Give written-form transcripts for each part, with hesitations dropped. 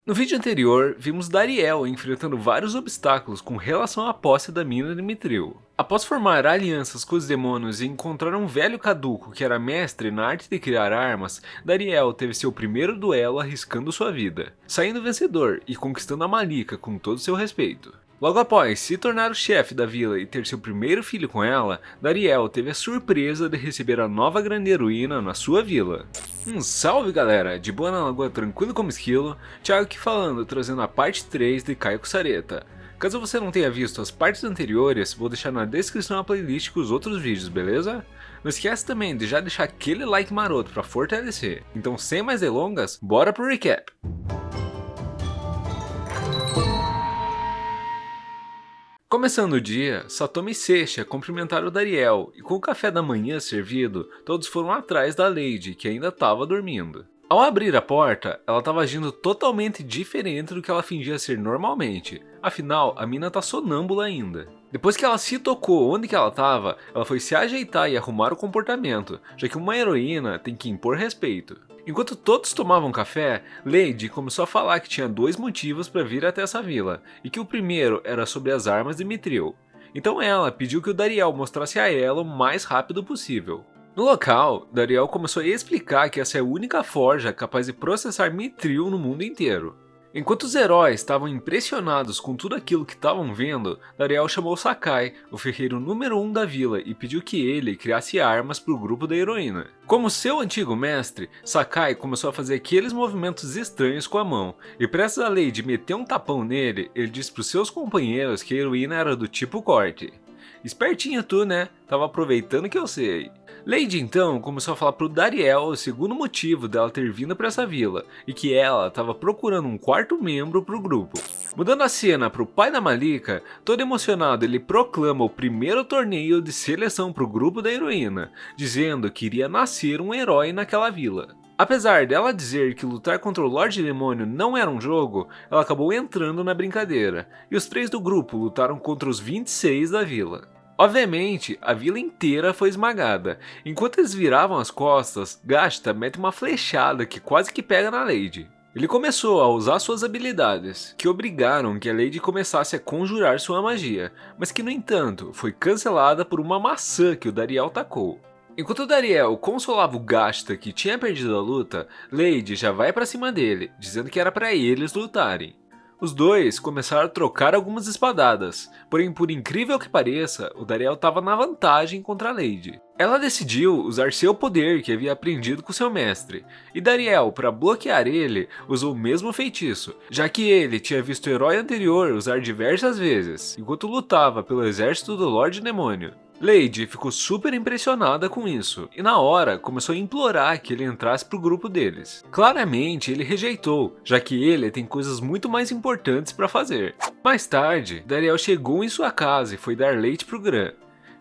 No vídeo anterior, vimos Dariel enfrentando vários obstáculos com relação à posse da mina de Mithril. Após formar alianças com os demônios e encontrar um velho caduco que era mestre na arte de criar armas, Dariel teve seu primeiro duelo arriscando sua vida, saindo vencedor e conquistando a Malika com todo seu respeito. Logo após se tornar o chefe da vila e ter seu primeiro filho com ela, Dariel teve a surpresa de receber a nova grande heroína na sua vila. Salve galera, de boa na lagoa tranquilo como esquilo, Thiago aqui falando, trazendo a parte 3 de Caio Sareta. Caso você não tenha visto as partes anteriores, vou deixar na descrição a playlist com os outros vídeos, beleza? Não esquece também de já deixar aquele like maroto pra fortalecer. Então sem mais delongas, bora pro recap! Começando o dia, Satomi e Seiya cumprimentaram Dariel e com o café da manhã servido, todos foram atrás da Lady, que ainda estava dormindo. Ao abrir a porta, ela estava agindo totalmente diferente do que ela fingia ser normalmente, afinal a mina tá sonâmbula ainda. Depois que ela se tocou onde que ela estava, ela foi se ajeitar e arrumar o comportamento, já que uma heroína tem que impor respeito. Enquanto todos tomavam café, Lady começou a falar que tinha dois motivos para vir até essa vila, e que o primeiro era sobre as armas de Mithril. Então ela pediu que o Dariel mostrasse a ela o mais rápido possível. No local, Dariel começou a explicar que essa é a única forja capaz de processar Mithril no mundo inteiro. Enquanto os heróis estavam impressionados com tudo aquilo que estavam vendo, Dariel chamou Sakai, o ferreiro número 1 da vila, e pediu que ele criasse armas para o grupo da heroína. Como seu antigo mestre, Sakai começou a fazer aqueles movimentos estranhos com a mão, e prestes a Lady meter um tapão nele, ele disse para os seus companheiros que a heroína era do tipo corte. Espertinho tu, né? Tava aproveitando que eu sei. Lady então começou a falar pro Dariel o segundo motivo dela ter vindo para essa vila, e que ela estava procurando um quarto membro pro grupo. Mudando a cena pro pai da Malika, todo emocionado ele proclama o primeiro torneio de seleção pro grupo da heroína, dizendo que iria nascer um herói naquela vila. Apesar dela dizer que lutar contra o Lorde Demônio não era um jogo, ela acabou entrando na brincadeira, e os três do grupo lutaram contra os 26 da vila. Obviamente, a vila inteira foi esmagada. Enquanto eles viravam as costas, Gashta mete uma flechada que quase que pega na Lady. Ele começou a usar suas habilidades, que obrigaram que a Lady começasse a conjurar sua magia, mas que no entanto foi cancelada por uma maçã que o Dariel tacou. Enquanto Dariel consolava o Gashta que tinha perdido a luta, Lady já vai pra cima dele, dizendo que era pra eles lutarem. Os dois começaram a trocar algumas espadadas, porém por incrível que pareça, o Dariel estava na vantagem contra a Lady. Ela decidiu usar seu poder que havia aprendido com seu mestre, e Dariel, para bloquear ele, usou o mesmo feitiço, já que ele tinha visto o herói anterior usar diversas vezes, enquanto lutava pelo exército do Lorde Demônio. Lady ficou super impressionada com isso, e na hora começou a implorar que ele entrasse pro grupo deles. Claramente ele rejeitou, já que ele tem coisas muito mais importantes para fazer. Mais tarde, Dariel chegou em sua casa e foi dar leite pro Gran.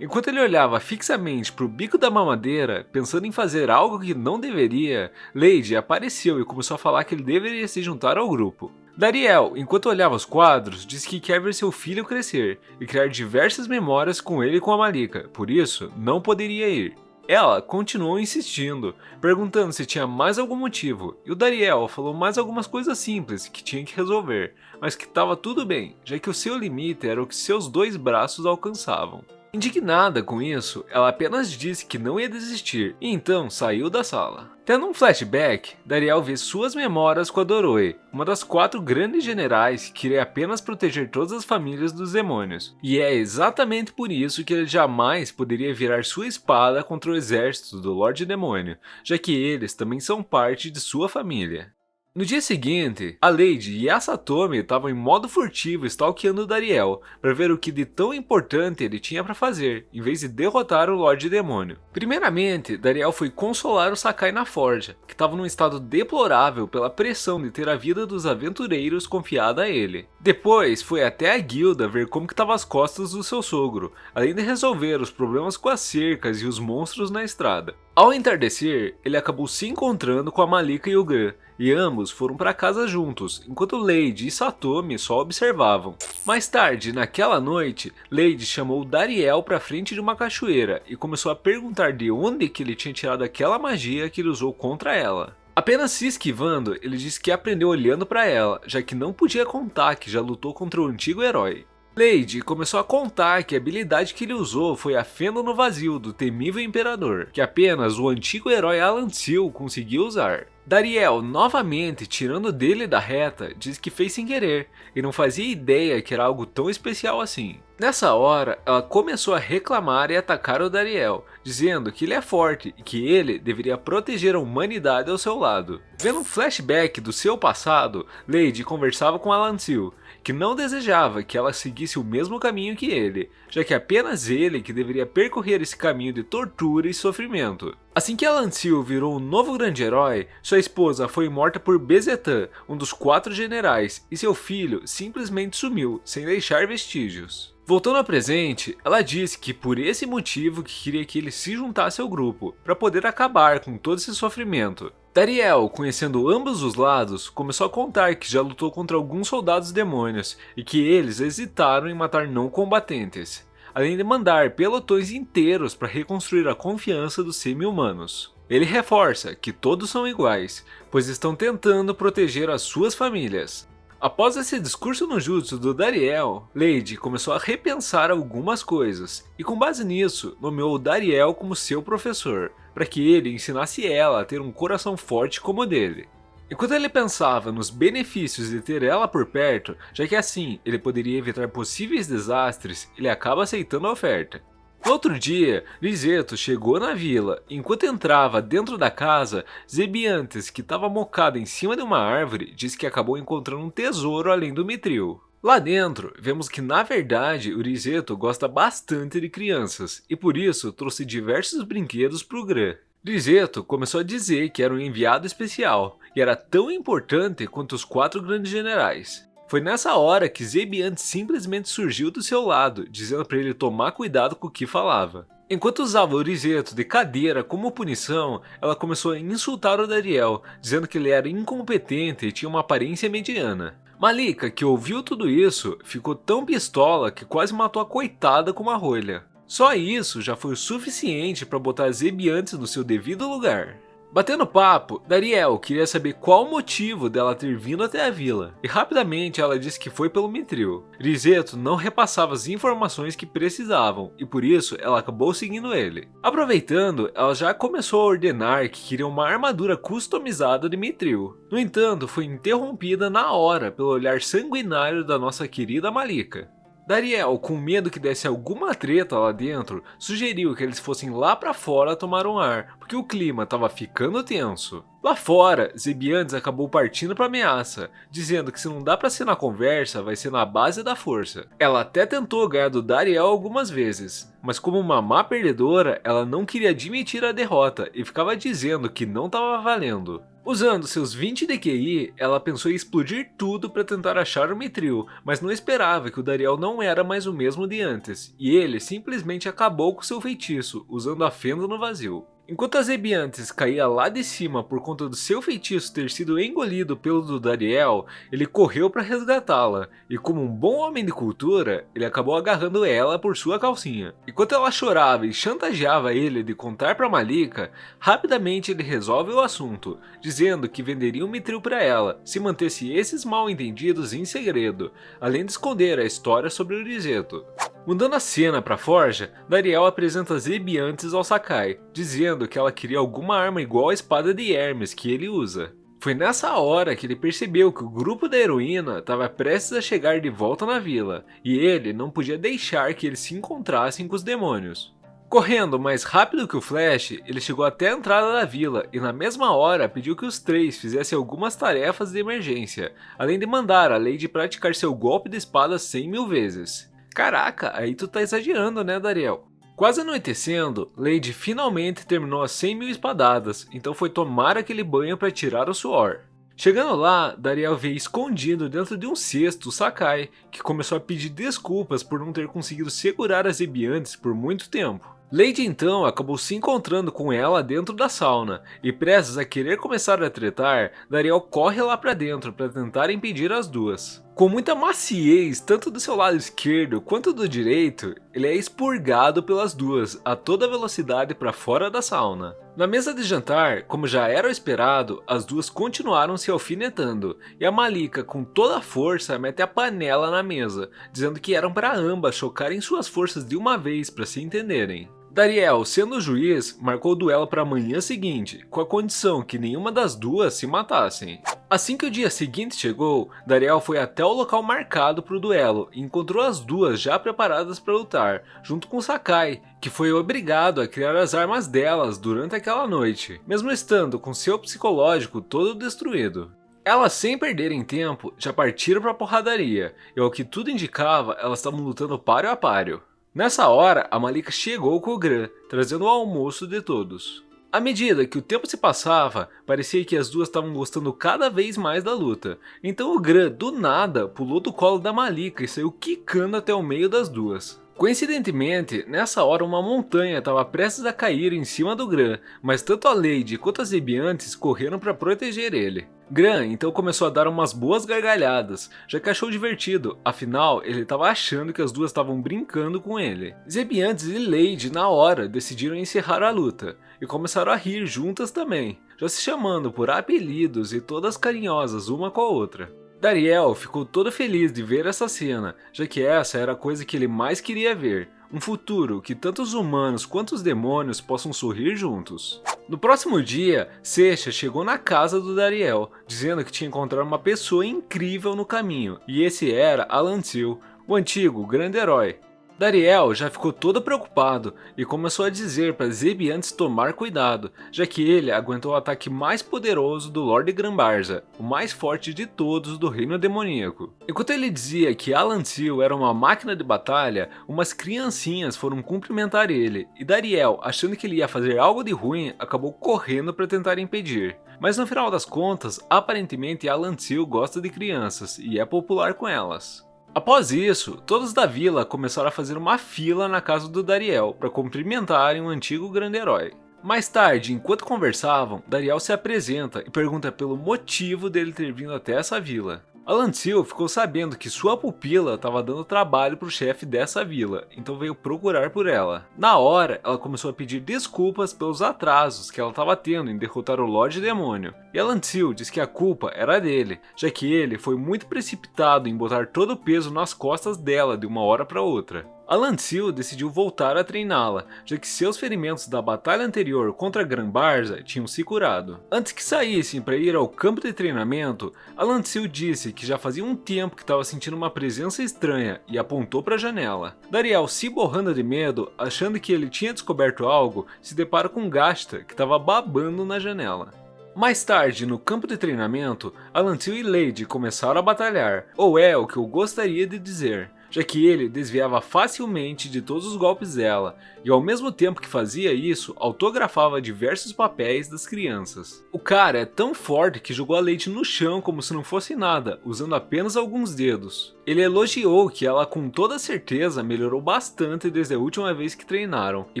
Enquanto ele olhava fixamente pro bico da mamadeira, pensando em fazer algo que não deveria, Lady apareceu e começou a falar que ele deveria se juntar ao grupo. Dariel, enquanto olhava os quadros, disse que quer ver seu filho crescer e criar diversas memórias com ele e com a Malika, por isso não poderia ir. Ela continuou insistindo, perguntando se tinha mais algum motivo, e o Dariel falou mais algumas coisas simples que tinha que resolver, mas que estava tudo bem, já que o seu limite era o que seus dois braços alcançavam. Indignada com isso, ela apenas disse que não ia desistir e então saiu da sala. Tendo um flashback, Dariel vê suas memórias com a Doroi, uma das 4 grandes generais que queria apenas proteger todas as famílias dos demônios. E é exatamente por isso que ele jamais poderia virar sua espada contra o exército do Lorde Demônio, já que eles também são parte de sua família. No dia seguinte, a Lady e a Satomi estavam em modo furtivo stalkeando Dariel para ver o que de tão importante ele tinha para fazer, em vez de derrotar o Lorde Demônio. Primeiramente, Dariel foi consolar o Sakai na forja, que estava num estado deplorável pela pressão de ter a vida dos aventureiros confiada a ele. Depois, foi até a guilda ver como que estavam as costas do seu sogro, além de resolver os problemas com as cercas e os monstros na estrada. Ao entardecer, ele acabou se encontrando com a Malika e o Gran, e ambos foram para casa juntos, enquanto Lady e Satomi só observavam. Mais tarde, naquela noite, Lady chamou Dariel para frente de uma cachoeira e começou a perguntar de onde que ele tinha tirado aquela magia que ele usou contra ela. Apenas se esquivando, ele disse que aprendeu olhando para ela, já que não podia contar que já lutou contra o antigo herói. Lady começou a contar que a habilidade que ele usou foi a Fenda no Vazio do temível Imperador, que apenas o antigo herói Alan Seal conseguiu usar. Dariel, novamente tirando dele da reta, diz que fez sem querer e não fazia ideia que era algo tão especial assim. Nessa hora, ela começou a reclamar e atacar o Dariel, dizendo que ele é forte e que ele deveria proteger a humanidade ao seu lado. Vendo um flashback do seu passado, Lady conversava com Alan Seal, que não desejava que ela seguisse o mesmo caminho que ele, já que apenas ele que deveria percorrer esse caminho de tortura e sofrimento. Assim que Alan Seal virou um novo grande herói, sua esposa foi morta por Bezetan, um dos 4 generais, e seu filho simplesmente sumiu, sem deixar vestígios. Voltando ao presente, ela disse que por esse motivo que queria que ele se juntasse ao grupo, para poder acabar com todo esse sofrimento. Dariel, conhecendo ambos os lados, começou a contar que já lutou contra alguns soldados demônios e que eles hesitaram em matar não combatentes, além de mandar pelotões inteiros para reconstruir a confiança dos semi-humanos. Ele reforça que todos são iguais, pois estão tentando proteger as suas famílias. Após esse discurso no jutsu do Dariel, Lady começou a repensar algumas coisas, e com base nisso, nomeou Dariel como seu professor, para que ele ensinasse ela a ter um coração forte como o dele. Enquanto ele pensava nos benefícios de ter ela por perto, já que assim ele poderia evitar possíveis desastres, ele acaba aceitando a oferta. No outro dia, Liseto chegou na vila e enquanto entrava dentro da casa, Zebiantes, que estava mocado em cima de uma árvore, disse que acabou encontrando um tesouro além do Mithril. Lá dentro, vemos que na verdade o Liseto gosta bastante de crianças e por isso trouxe diversos brinquedos para o Gran. Liseto começou a dizer que era um enviado especial e era tão importante quanto os 4 grandes generais. Foi nessa hora que Zebiantes simplesmente surgiu do seu lado, dizendo para ele tomar cuidado com o que falava. Enquanto usava o Liseto de cadeira como punição, ela começou a insultar o Dariel, dizendo que ele era incompetente e tinha uma aparência mediana. Malika, que ouviu tudo isso, ficou tão pistola que quase matou a coitada com uma rolha. Só isso já foi o suficiente para botar Zebiantes no seu devido lugar. Batendo papo, Dariel queria saber qual o motivo dela ter vindo até a vila, e rapidamente ela disse que foi pelo Mithril. Liseto não repassava as informações que precisavam, e por isso ela acabou seguindo ele. Aproveitando, ela já começou a ordenar que queria uma armadura customizada de Mithril. No entanto, foi interrompida na hora pelo olhar sanguinário da nossa querida Malika. Dariel, com medo que desse alguma treta lá dentro, sugeriu que eles fossem lá pra fora tomar um ar, porque o clima estava ficando tenso. Lá fora, Zebiantes acabou partindo pra ameaça, dizendo que se não dá pra ser na conversa, vai ser na base da força. Ela até tentou ganhar do Dariel algumas vezes, mas como uma má perdedora, ela não queria admitir a derrota e ficava dizendo que não estava valendo. Usando seus 20 de QI, ela pensou em explodir tudo para tentar achar o Mithril, mas não esperava que o Dariel não era mais o mesmo de antes, e ele simplesmente acabou com seu feitiço, usando a Fenda no Vazio. Enquanto a Zebiantes caía lá de cima por conta do seu feitiço ter sido engolido pelo do Dariel, ele correu para resgatá-la, e como um bom homem de cultura, ele acabou agarrando ela por sua calcinha. Enquanto ela chorava e chantageava ele de contar para Malika, rapidamente ele resolve o assunto, dizendo que venderia um Mithril para ela, se mantesse esses mal entendidos em segredo, além de esconder a história sobre o Liseto. Mudando a cena para Forja, Dariel apresenta Zebiantes ao Sakai, dizendo que ela queria alguma arma igual à espada de Hermes que ele usa. Foi nessa hora que ele percebeu que o grupo da heroína estava prestes a chegar de volta na vila, e ele não podia deixar que eles se encontrassem com os demônios. Correndo mais rápido que o Flash, ele chegou até a entrada da vila e na mesma hora pediu que os 3 fizessem algumas tarefas de emergência, além de mandar a Lady praticar seu golpe de espada 100.000 vezes. Caraca, aí tu tá exagerando, né, Dariel? Quase anoitecendo, Lady finalmente terminou as 100.000 espadadas, então foi tomar aquele banho para tirar o suor. Chegando lá, Dariel vê escondido dentro de um cesto o Sakai, que começou a pedir desculpas por não ter conseguido segurar as Zebiantes por muito tempo. Lady então acabou se encontrando com ela dentro da sauna, e prestes a querer começar a tretar, Dariel corre lá pra dentro para tentar impedir as duas. Com muita maciez, tanto do seu lado esquerdo quanto do direito, ele é expurgado pelas duas a toda velocidade para fora da sauna. Na mesa de jantar, como já era o esperado, as duas continuaram se alfinetando, e a Malika, com toda a força, mete a panela na mesa, dizendo que eram para ambas chocarem suas forças de uma vez para se entenderem. Dariel, sendo o juiz, marcou o duelo para a manhã seguinte, com a condição que nenhuma das duas se matassem. Assim que o dia seguinte chegou, Dariel foi até o local marcado para o duelo e encontrou as duas já preparadas para lutar, junto com Sakai, que foi obrigado a criar as armas delas durante aquela noite, mesmo estando com seu psicológico todo destruído. Elas, sem perderem tempo, já partiram para a porradaria, e ao que tudo indicava, elas estavam lutando páreo a páreo. Nessa hora, a Malika chegou com o Gran, trazendo o almoço de todos. À medida que o tempo se passava, parecia que as duas estavam gostando cada vez mais da luta. Então o Gran, do nada, pulou do colo da Malika e saiu quicando até o meio das duas. Coincidentemente, nessa hora uma montanha estava prestes a cair em cima do Gran, mas tanto a Lady quanto as Zebiantes correram para proteger ele. Gran então começou a dar umas boas gargalhadas, já que achou divertido, afinal ele estava achando que as duas estavam brincando com ele. Zebiantes e Lady na hora decidiram encerrar a luta, e começaram a rir juntas também, já se chamando por apelidos e todas carinhosas uma com a outra. Dariel ficou todo feliz de ver essa cena, já que essa era a coisa que ele mais queria ver, um futuro que tanto os humanos quanto os demônios possam sorrir juntos. No próximo dia, Seixas chegou na casa do Dariel, dizendo que tinha encontrado uma pessoa incrível no caminho, e esse era Alan Till, o antigo grande herói. Dariel já ficou todo preocupado e começou a dizer para Zebiantes tomar cuidado, já que ele aguentou o ataque mais poderoso do Lord Grambarza, o mais forte de todos do reino demoníaco. Enquanto ele dizia que Alan Till era uma máquina de batalha, umas criancinhas foram cumprimentar ele, e Dariel, achando que ele ia fazer algo de ruim, acabou correndo para tentar impedir. Mas no final das contas, aparentemente Alan Till gosta de crianças e é popular com elas. Após isso, todos da vila começaram a fazer uma fila na casa do Dariel para cumprimentarem o antigo grande herói. Mais tarde, enquanto conversavam, Dariel se apresenta e pergunta pelo motivo dele ter vindo até essa vila. Alan Till ficou sabendo que sua pupila estava dando trabalho para o chefe dessa vila, então veio procurar por ela. Na hora, ela começou a pedir desculpas pelos atrasos que ela estava tendo em derrotar o Lorde Demônio, e Alan Till disse que a culpa era dele, já que ele foi muito precipitado em botar todo o peso nas costas dela de uma hora para outra. Alan Till decidiu voltar a treiná-la, já que seus ferimentos da batalha anterior contra Grambarza tinham se curado. Antes que saíssem para ir ao campo de treinamento, Alan Till disse que já fazia um tempo que estava sentindo uma presença estranha e apontou para a janela. Dariel, se borrando de medo, achando que ele tinha descoberto algo, se depara com Gasta, que estava babando na janela. Mais tarde, no campo de treinamento, Alan Till e Lady começaram a batalhar, ou é o que eu gostaria de dizer, já que ele desviava facilmente de todos os golpes dela, e ao mesmo tempo que fazia isso, autografava diversos papéis das crianças. O cara é tão forte que jogou a Lady no chão como se não fosse nada, usando apenas alguns dedos. Ele elogiou que ela com toda certeza melhorou bastante desde a última vez que treinaram, e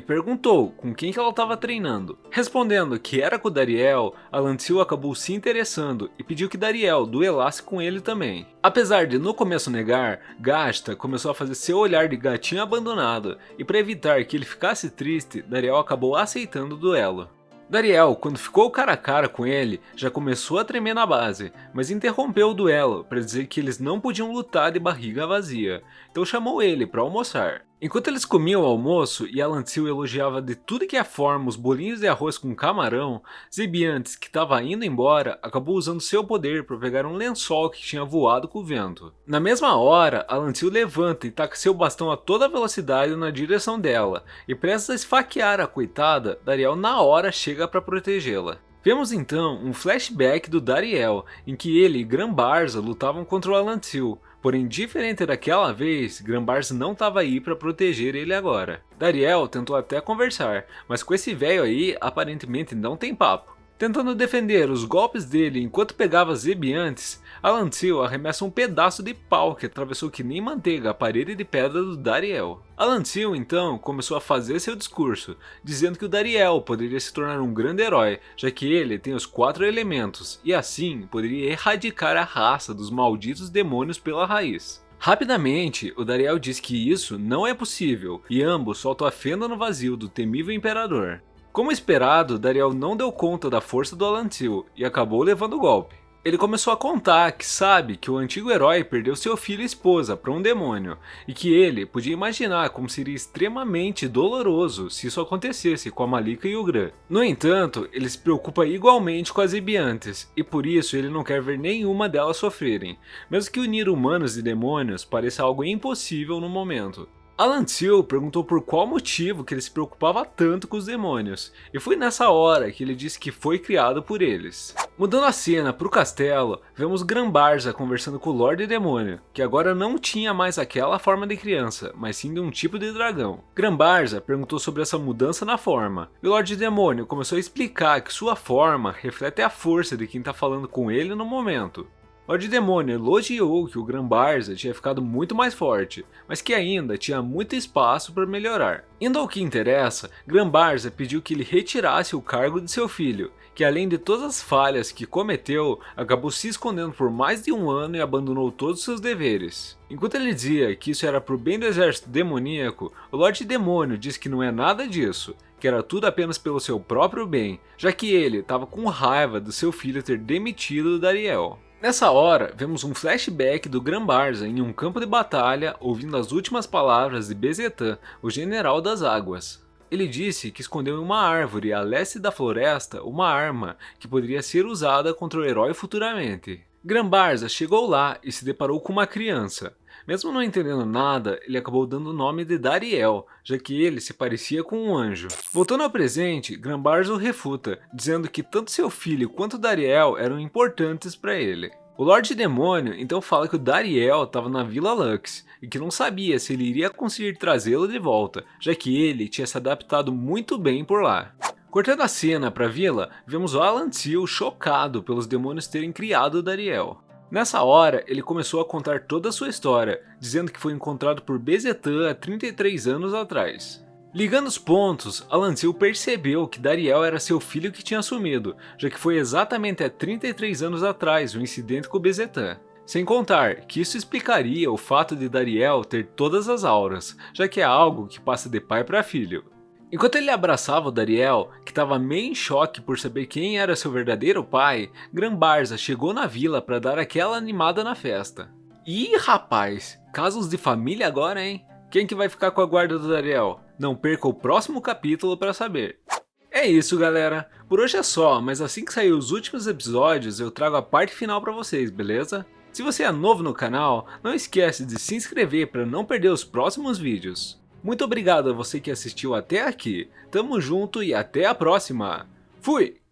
perguntou com quem que ela estava treinando. Respondendo que era com Dariel, Alan Till acabou se interessando e pediu que Dariel duelasse com ele também. Apesar de no começo negar, Gasta começou a fazer seu olhar de gatinho abandonado, e para evitar que ele ficasse triste, Dariel acabou aceitando o duelo. Dariel, quando ficou cara a cara com ele, já começou a tremer na base, mas interrompeu o duelo para dizer que eles não podiam lutar de barriga vazia, então chamou ele para almoçar. Enquanto eles comiam o almoço e Alan Till elogiava de tudo que é forma os bolinhos de arroz com camarão, Zebiantes, que estava indo embora, acabou usando seu poder para pegar um lençol que tinha voado com o vento. Na mesma hora, Alan Till levanta e taca seu bastão a toda velocidade na direção dela, e prestes a esfaquear a coitada, Dariel na hora chega para protegê-la. Vemos então um flashback do Dariel, em que ele e Grambarza lutavam contra o Alan Till, porém diferente daquela vez, Grambarza não estava aí para proteger ele agora. Dariel tentou até conversar, mas com esse velho aí aparentemente não tem papo. Tentando defender os golpes dele enquanto pegava Zebiantes, Alan Till arremessa um pedaço de pau que atravessou que nem manteiga a parede de pedra do Dariel. Alan Till então começou a fazer seu discurso, dizendo que o Dariel poderia se tornar um grande herói, já que ele tem os 4 elementos, e assim poderia erradicar a raça dos malditos demônios pela raiz. Rapidamente, o Dariel diz que isso não é possível, e ambos soltam a fenda no vazio do temível imperador. Como esperado, Dariel não deu conta da força do Alantil e acabou levando o golpe. Ele começou a contar que sabe que o antigo herói perdeu seu filho e esposa para um demônio, e que ele podia imaginar como seria extremamente doloroso se isso acontecesse com a Malika e o Gran. No entanto, ele se preocupa igualmente com as Ebiantes, e por isso ele não quer ver nenhuma delas sofrerem, mesmo que unir humanos e demônios pareça algo impossível no momento. Alantil perguntou por qual motivo que ele se preocupava tanto com os demônios, e foi nessa hora que ele disse que foi criado por eles. Mudando a cena para o castelo, vemos Grambarza conversando com o Lorde Demônio, que agora não tinha mais aquela forma de criança, mas sim de um tipo de dragão. Grambarza perguntou sobre essa mudança na forma, e o Lorde Demônio começou a explicar que sua forma reflete a força de quem está falando com ele no momento. Lorde Demônio elogiou que o Grambarza tinha ficado muito mais forte, mas que ainda tinha muito espaço para melhorar. Indo ao que interessa, Grambarza pediu que ele retirasse o cargo de seu filho, que além de todas as falhas que cometeu, acabou se escondendo por mais de um ano e abandonou todos os seus deveres. Enquanto ele dizia que isso era pro bem do exército demoníaco, o Lorde Demônio disse que não é nada disso, que era tudo apenas pelo seu próprio bem, já que ele estava com raiva do seu filho ter demitido Dariel. Nessa hora, vemos um flashback do Grambarza em um campo de batalha ouvindo as últimas palavras de Bezetan, o General das Águas. Ele disse que escondeu em uma árvore a leste da floresta uma arma que poderia ser usada contra o herói futuramente. Grambarza chegou lá e se deparou com uma criança. Mesmo não entendendo nada, ele acabou dando o nome de Dariel, já que ele se parecia com um anjo. Voltando ao presente, Grambarza o refuta, dizendo que tanto seu filho quanto Dariel eram importantes para ele. O Lorde Demônio então fala que o Dariel estava na Vila Lux e que não sabia se ele iria conseguir trazê-lo de volta, já que ele tinha se adaptado muito bem por lá. Cortando a cena para a vila, vemos o Alantil chocado pelos demônios terem criado o Dariel. Nessa hora, ele começou a contar toda a sua história, dizendo que foi encontrado por Bezetan há 33 anos atrás. Ligando os pontos, Alantil percebeu que Dariel era seu filho que tinha sumido, já que foi exatamente há 33 anos atrás o incidente com Bezetan. Sem contar que isso explicaria o fato de Dariel ter todas as auras, já que é algo que passa de pai para filho. Enquanto ele abraçava o Dariel, que estava meio em choque por saber quem era seu verdadeiro pai, Grambarza chegou na vila para dar aquela animada na festa. Ih, rapaz, casos de família agora, hein? Quem que vai ficar com a guarda do Dariel? Não perca o próximo capítulo para saber. É isso, galera. Por hoje é só, mas assim que sair os últimos episódios eu trago a parte final para vocês, beleza? Se você é novo no canal, não esquece de se inscrever para não perder os próximos vídeos. Muito obrigado a você que assistiu até aqui, tamo junto e até a próxima. Fui!